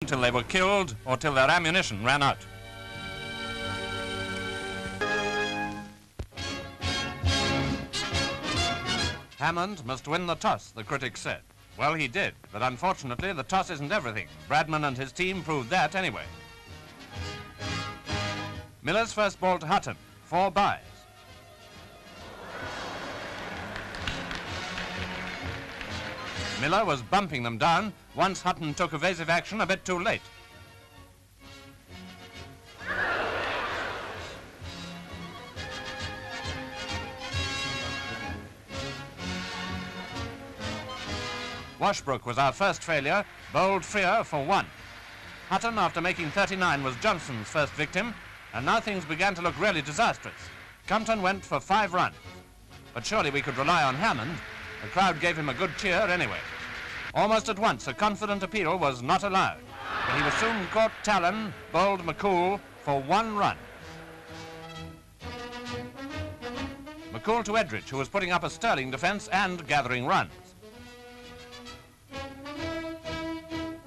till they were killed or till their ammunition ran out. Hammond must win the toss, the critics said. Well, he did, but unfortunately the toss isn't everything. Bradman and his team proved that anyway. Miller's first ball to Hutton, 4 byes. Miller was bumping them down once Hutton took evasive action a bit too late. Washbrook was our first failure, bowled freer for 1. Hutton, after making 39, was Johnson's first victim, and now things began to look really disastrous. Compton went for 5 runs. But surely we could rely on Hammond. The crowd gave him a good cheer anyway. Almost at once, a confident appeal was not allowed, but he was soon caught Talon, bowled McCool for 1 run. McCool to Edrich, who was putting up a sterling defence and gathering runs.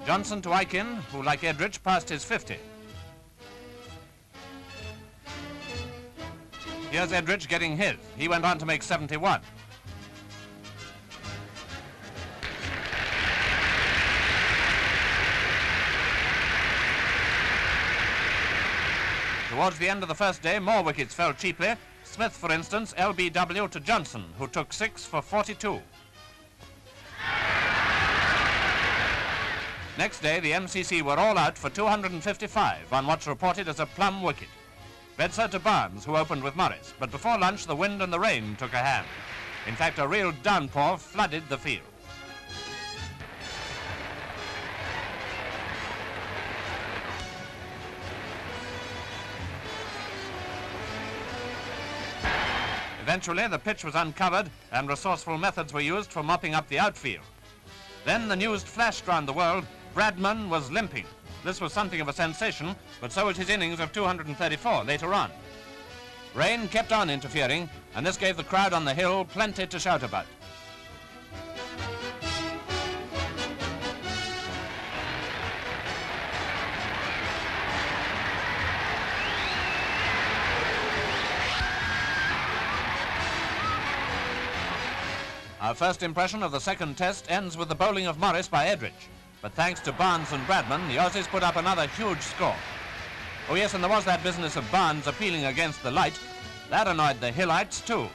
Johnson to Aikin, who, like Edrich, passed his 50. Here's Edrich getting his. He went on to make 71. Towards the end of the first day, more wickets fell cheaply. Smith, for instance, LBW to Johnson, who took 6 for 42. Next day, the MCC were all out for 255 on what's reported as a plum wicket. Bedser to Barnes, who opened with Morris, but before lunch the wind and the rain took a hand. In fact, a real downpour flooded the field. Eventually, the pitch was uncovered and resourceful methods were used for mopping up the outfield. Then the news flashed round the world. Bradman was limping. This was something of a sensation, but so was his innings of 234 later on. Rain kept on interfering, and this gave the crowd on the hill plenty to shout about. Our first impression of the second test ends with the bowling of Morris by Edrich. But thanks to Barnes and Bradman, the Aussies put up another huge score. Oh yes, and there was that business of Barnes appealing against the light. That annoyed the Hillites too.